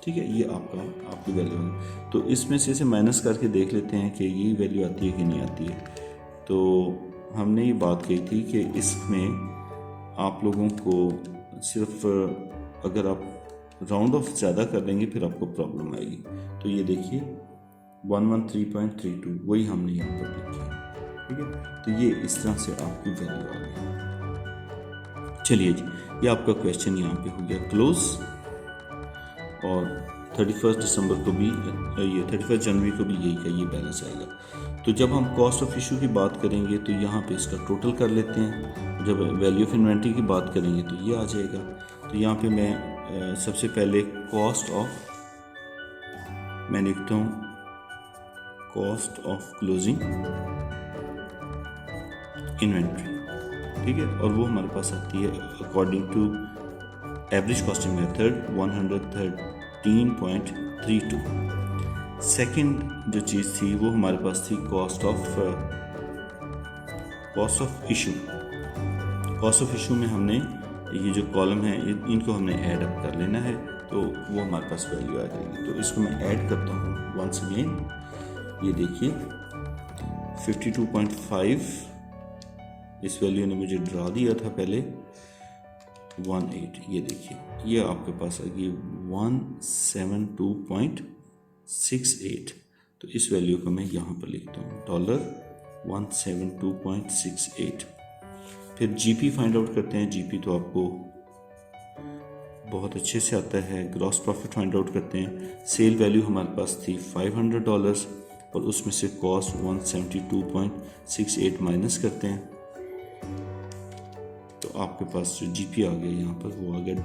ठीक है, ये आपकी वैल्यू है। तो इसमें से इसे माइनस करके देख लेते हैं कि ये वैल्यू आती है कि नहीं आती है। तो हमने ये बात कही थी कि इसमें आप लोगों को सिर्फ अगर आप राउंड ऑफ ज़्यादा कर देंगे फिर आपको प्रॉब्लम आएगी। तो ये देखिए 113.32 वही हमने यहाँ पर लिखी है, ठीक है। तो ये इस तरह से आपकी वैल्यू आ गई। चलिए जी, ये आपका क्वेश्चन यहाँ पे हो गया क्लोज। और 31 दिसंबर को भी ये 31 जनवरी को भी यही का ये बैलेंस आएगा। तो जब हम कॉस्ट ऑफ इशू की बात करेंगे तो यहाँ पे इसका टोटल कर लेते हैं, जब वैल्यू ऑफ इन्वेंट्री की बात करेंगे तो ये आ जाएगा। तो यहाँ पे मैं सबसे पहले कॉस्ट ऑफ मैं लिखता हूँ कॉस्ट ऑफ क्लोजिंग इन्वेंट्री, ठीक है, और वो हमारे पास आती है according to average costing method 113.32। Second जो चीज़ थी वो हमारे पास थी cost of issue. Cost of issue में हमने ये जो कॉलम है इनको हमने ऐड अप कर लेना है, तो वो हमारे पास वैल्यू आ जाएगी। तो इसको मैं ऐड करता हूँ वंस अगेन, ये देखिए 52.5 इस वैल्यू ने मुझे ड्रा दिया था पहले 18, ये देखिए ये आपके पास आ गई 172.68। तो इस वैल्यू को मैं यहाँ पर लिखता हूँ $172.68। फिर जीपी फाइंड आउट करते हैं। जीपी तो आपको बहुत अच्छे से आता है। ग्रॉस प्रॉफिट फाइंड आउट करते हैं। सेल वैल्यू हमारे पास थी $500 और उसमें से कॉस्ट 172.68 माइनस करते हैं तो आपके पास जो जीपी आ गया यहाँ पर वो आ गया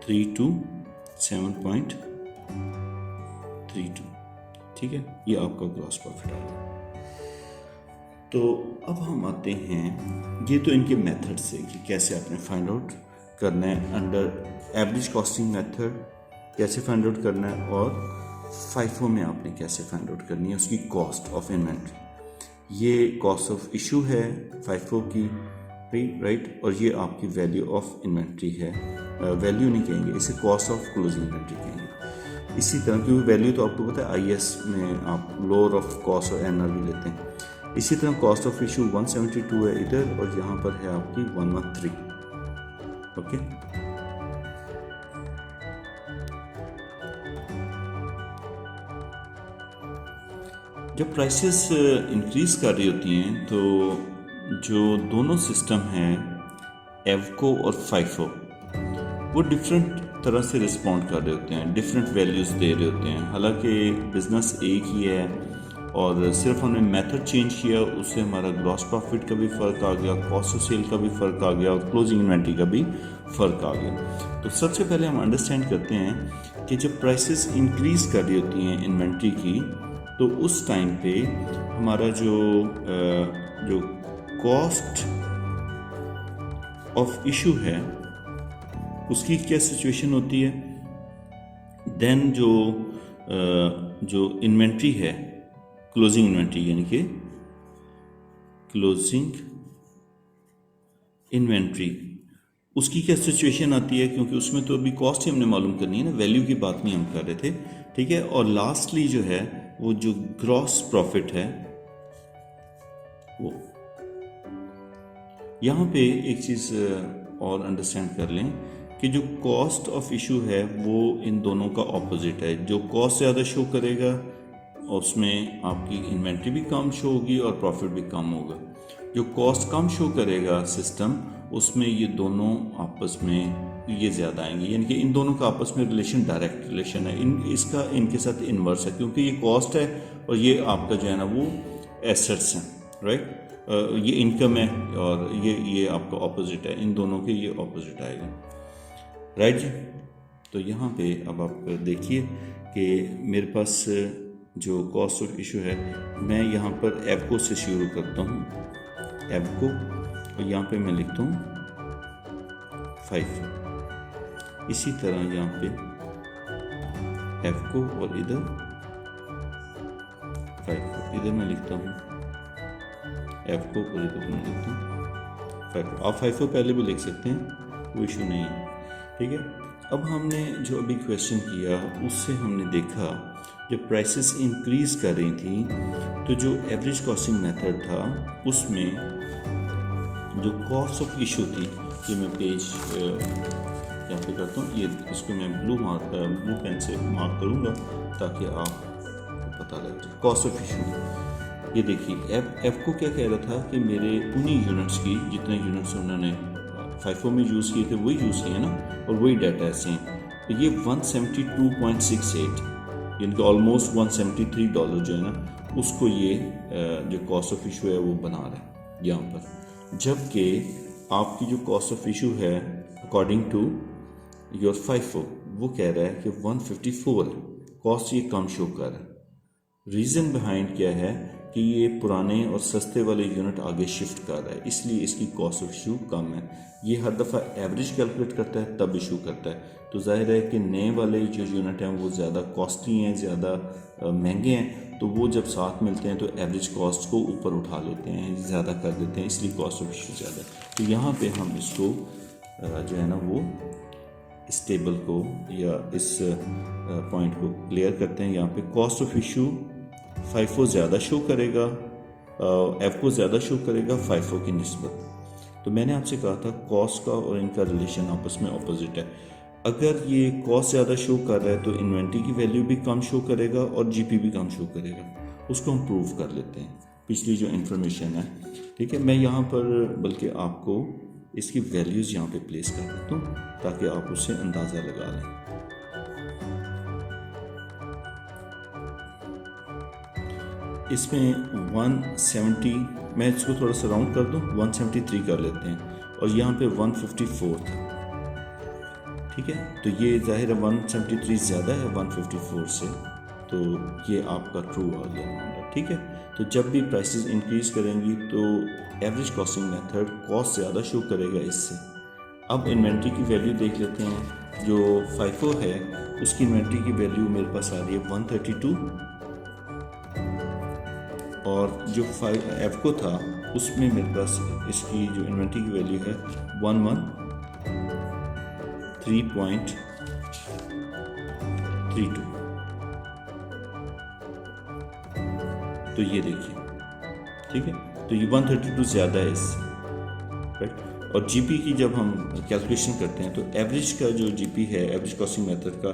$327.32। ठीक है, ये आपका ग्रॉस प्रॉफिट आ गया। तो अब हम आते हैं, ये तो इनके मेथड से कि कैसे आपने फाइंड आउट करना है अंडर एवरेज कॉस्टिंग मेथड, कैसे फाइंड आउट करना है, और फाइफो में आपने कैसे फाइंड आउट करनी है उसकी कॉस्ट ऑफ इन्वेंट्री। ये कॉस्ट ऑफ इशू है फाइफो की, राइट, और ये आपकी वैल्यू ऑफ इन्वेंट्री है। वैल्यू नहीं कहेंगे इसे, कॉस्ट ऑफ क्लोजिंग इन्वेंट्री कहेंगे। इसी तरह की वैल्यू तो आपको पता है आईएस में आप लोअर ऑफ कॉस्ट और एनआर भी लेते हैं। इसी तरह कॉस्ट ऑफ इशू 172 है इधर, और यहाँ पर है आपकी 113। ओके, जब प्राइसेस इंक्रीज कर रही होती हैं तो जो दोनों सिस्टम हैं एवको और फाइफो वो डिफरेंट तरह से रिस्पॉन्ड कर रहे होते हैं, डिफरेंट वैल्यूज़ दे रहे होते हैं। हालांकि बिजनेस एक ही है और सिर्फ हमने मेथड चेंज किया, उससे हमारा ग्रॉस प्रॉफिट का भी फ़र्क आ गया, कॉस्ट ऑफ सेल का भी फ़र्क आ गया और क्लोजिंग इन्वेंट्री का भी फ़र्क आ गया। तो सबसे पहले हम अंडरस्टैंड करते हैं कि जब प्राइसेस इंक्रीज़ कर रही होती हैं इन्वेंट्री की तो उस टाइम पे हमारा जो कॉस्ट ऑफ इशू है उसकी क्या सिचुएशन होती है। देन जो इन्वेंट्री है क्लोजिंग इन्वेंट्री, यानी कि क्लोजिंग इन्वेंट्री, उसकी क्या सिचुएशन आती है, क्योंकि उसमें तो अभी कॉस्ट ही हमने मालूम करनी है ना, वैल्यू की बात नहीं हम कर रहे थे। ठीक है, और लास्टली जो है वो जो ग्रॉस प्रॉफिट है वो, यहाँ पे एक चीज़ और अंडरस्टैंड कर लें कि जो कॉस्ट ऑफ इशू है वो इन दोनों का ऑपोजिट है। जो कॉस्ट ज़्यादा शो करेगा उसमें आपकी इन्वेंट्री भी कम शो होगी और प्रॉफिट भी कम होगा। जो कॉस्ट कम शो करेगा सिस्टम, उसमें ये दोनों आपस में ये ज़्यादा आएंगे, यानी कि इन दोनों का आपस में रिलेशन डायरेक्ट रिलेशन है। इसका इनके साथ इन्वर्स है, क्योंकि ये कॉस्ट है और ये आपका जो है ना वो एसेट्स हैं, राइट। ये इनकम है और ये आपका ऑपोजिट है, इन दोनों के ये ऑपोजिट आएगा, राइट जी। तो यहाँ पे अब आप देखिए कि मेरे पास जो कॉस्ट ऑफ इशू है, मैं यहाँ पर एवको से शुरू करता हूँ, एवको, और यहाँ पे मैं लिखता हूँ 5। इसी तरह यहाँ पे एवको और इधर 5, इधर मैं लिखता हूँ एवको और इधर मैं लिखता हूँ 5। आप 5 पहले भी लिख सकते हैं, कोई इशू नहीं है, ठीक है। अब हमने जो अभी क्वेश्चन किया उससे हमने देखा जब प्राइसेस इंक्रीज कर रही थी तो जो एवरेज कॉस्टिंग मेथड था उसमें जो कॉस्ट ऑफ इशू थी, ये मैं पेज यहाँ पे करता हूँ, ये इसको मैं ब्लू पेन से मार्क करूँगा ताकि आपको पता लग जाए। कॉस्ट ऑफ इशू, ये देखिए एफ को क्या कह रहा था कि मेरे उन्हीं यूनिट्स की, जितने यूनिट्स उन्होंने फाइफो में यूज़ किए थे वही यूज़ किए ना, और वही डाटा ऐसे हैं। तो ये 172.68 यानी कि ऑलमोस्ट $173 जो है ना, उसको ये जो कॉस्ट ऑफ इशू है वो बना रहा है यहाँ पर। जबकि आपकी जो कॉस्ट ऑफ इशू है अकॉर्डिंग टू योर फाइफो वो कह रहा है कि 154 है, कॉस्ट ये कम शो कर रहा है। रीज़न बिहाइंड क्या है कि ये पुराने और सस्ते वाले यूनिट आगे शिफ्ट कर रहा है, इसलिए इसकी कॉस्ट ऑफ इशू कम है। ये हर दफ़ा एवरेज कैलकुलेट करता है तब इशू करता है, तो जाहिर है कि नए वाले जो यूनिट हैं वो ज़्यादा कॉस्टली हैं, ज़्यादा महंगे हैं, तो वो जब साथ मिलते हैं तो एवरेज कॉस्ट को ऊपर उठा लेते हैं, ज़्यादा कर देते हैं, इसलिए कॉस्ट ऑफ इशू ज़्यादा है। तो यहाँ पे हम इसको जो है ना वो इस टेबल को या इस पॉइंट को क्लियर करते हैं। यहाँ पे कॉस्ट ऑफ इशू फाइफो ज़्यादा शो करेगा, एफको ज़्यादा शो करेगा फाइफो की निस्बत। तो मैंने आपसे कहा था कॉस्ट का और इनका रिलेशन आपस में ऑपोजिट है। अगर ये कॉस्ट ज़्यादा शो कर रहा है तो इन्वेंट्री की वैल्यू भी कम शो करेगा और जीपी भी कम शो करेगा। उसको हम प्रूव कर लेते हैं। पिछली जो इन्फॉर्मेशन है, ठीक है। मैं यहाँ पर बल्कि आपको इसकी वैल्यूज़ यहाँ पे प्लेस कर देता हूँ ताकि आप उससे अंदाज़ा लगा लें। इसमें 170, मैं इसको थोड़ा सा राउंड कर दूँ, 173 कर लेते हैं, और यहाँ पे 154 था, ठीक है। तो ये जाहिर है 173 ज़्यादा है 154 से, तो ये आपका ट्रू आ गया मामला, ठीक है। तो जब भी प्राइसेस इंक्रीज़ करेंगी तो एवरेज कॉस्टिंग मेथड कॉस्ट ज़्यादा शो करेगा इससे। अब इन्वेंट्री की वैल्यू देख लेते हैं। जो FIFO है उसकी इन्वेंट्री की वैल्यू मेरे पास आ रही है 132, और जो एफको था उसमें मेरे पास इसकी जो इन्वेंट्री की वैल्यू है 113.32। तो ये देखिए, ठीक है। तो ये 132 ज़्यादा है इससे, राइट। और जीपी की जब हम कैलकुलेशन करते हैं तो एवरेज का जो जीपी है एवरेज कॉस्टिंग मेथड का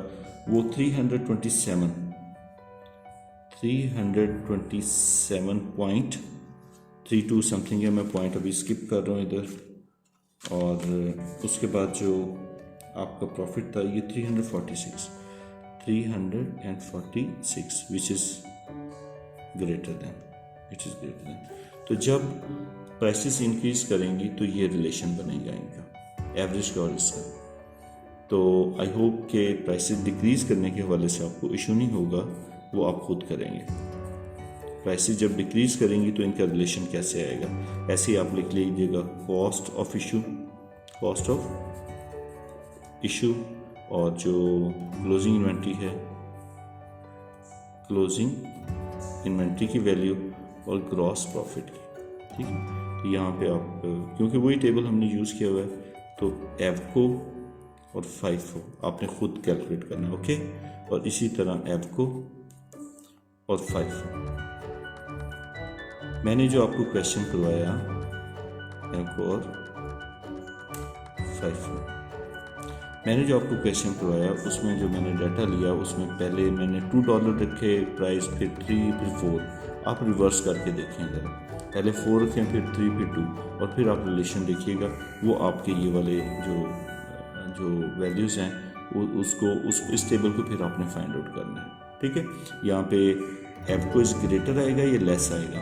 वो 327.32 समथिंग है। मैं पॉइंट अभी स्किप कर रहा हूँ इधर। और उसके बाद जो आपका प्रॉफिट था ये 346 विच इज़ ग्रेटर दैन, तो जब प्राइसेस इंक्रीज करेंगी तो ये रिलेशन बनेगा इनका, एवरेज का और इसका। तो आई होप कि प्राइसेस डिक्रीज़ करने के हवाले से आपको इशू नहीं होगा, वो आप खुद करेंगे। प्राइसेस जब डिक्रीज़ करेंगी तो इनका रिलेशन कैसे आएगा, ऐसे ही आप लिख लीजिएगा कॉस्ट ऑफ इशू और जो क्लोजिंग इन्वेंट्री है, क्लोजिंग इन्वेंट्री की वैल्यू और ग्रॉस प्रॉफिट की, ठीक है। तो यहाँ पे आप क्योंकि वही टेबल हमने यूज़ किया हुआ है तो एफको और FIFO आपने खुद कैलकुलेट करना है, ओके। और इसी तरह एफको और FIFO। मैंने जो आपको क्वेश्चन करवाया एफको और FIFO, मैंने जो आपको क्वेश्चन करवाया उसमें जो मैंने डाटा लिया उसमें पहले मैंने $2 रखे प्राइस, फिर 3, फिर 4। आप रिवर्स करके देखें ज़रा, पहले 4 रखें, फिर 3, फिर 2, और फिर आप रिलेशन देखिएगा। वो आपके ये वाले जो वैल्यूज़ हैं वो इस टेबल को फिर आपने फाइंड आउट करना है, ठीक है। यहाँ पे एफको इज ग्रेटर आएगा या लेस आएगा,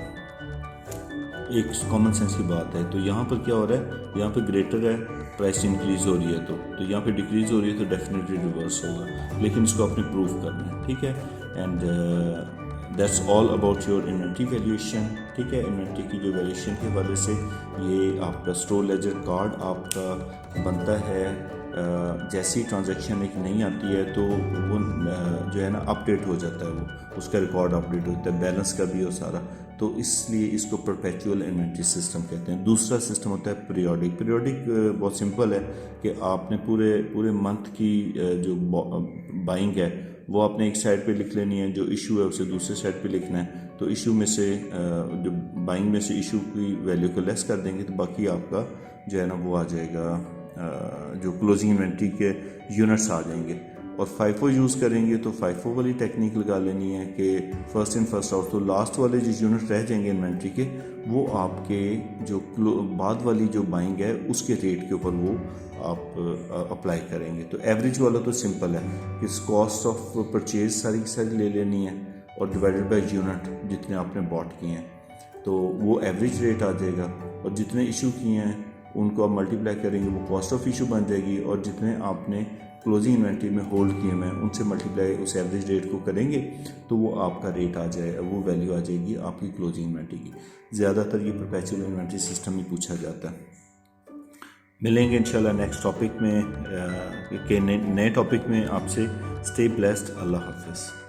एक कॉमन सेंस की बात है। तो यहाँ पर क्या हो रहा है, यहाँ पे ग्रेटर है, प्राइस इंक्रीज हो रही है, तो यहाँ पे डिक्रीज हो रही है तो डेफिनेटली रिवर्स होगा, लेकिन इसको आपने प्रूव करना है, ठीक है। And that's all about your inventory valuation, ठीक है। इन्वेंट्री की जो वैल्यूएशन के हवाले से ये आपका स्टोर लेजर कार्ड आपका बनता है। जैसी ट्रांजैक्शन एक नहीं आती है तो वो जो है ना अपडेट हो जाता है, वो उसका रिकॉर्ड अपडेट होता है, बैलेंस का भी हो सारा। तो इसलिए इसको परपेचुअल इन्वेंट्री सिस्टम कहते हैं। दूसरा सिस्टम होता है पीरियोडिक। बहुत सिंपल है कि आपने पूरे मंथ की जो बाइंग है वो आपने एक साइड पे लिख लेनी है, जो इशू है उसे दूसरे साइड पे लिखना है। तो इशू में से जो बाइंग में से इशू की वैल्यू को लेस कर देंगे तो बाकी आपका जो है ना वो आ जाएगा, जो क्लोजिंग इन्वेंट्री के यूनिट्स आ जाएंगे। और FIFO यूज़ करेंगे तो FIFO वाली टेक्निक लगा लेनी है कि फर्स्ट इन फर्स्ट आउट, तो लास्ट वाले जो यूनिट रह जाएंगे इन्वेंट्री के वो आपके जो बाद वाली जो बाइंग है उसके रेट के ऊपर वो आप अप्लाई करेंगे। तो एवरेज वाला तो सिंपल है कि कॉस्ट ऑफ परचेज सारी ले लेनी है और डिवाइडेड बाय यूनिट जितने आपने बॉट किए हैं, तो वो एवरेज रेट आ जाएगा। और जितने इशू किए हैं उनको आप मल्टीप्लाई करेंगे, वो कॉस्ट ऑफ इशू बन जाएगी। और जितने आपने क्लोजिंग इन्वेंट्री में होल्ड किए हैं उनसे मल्टीप्लाई उस एवरेज रेट को करेंगे तो वो आपका रेट आ जाए, वो वैल्यू आ जाएगी आपकी क्लोजिंग इन्वेंट्री की। ज़्यादातर ये परपेचुअल इन्वेंट्री सिस्टम ही पूछा जाता है। मिलेंगे इंशाल्लाह नेक्स्ट टॉपिक में, नए टॉपिक में आपसे। स्टे ब्लेस्ड, अल्लाह हाफिज़।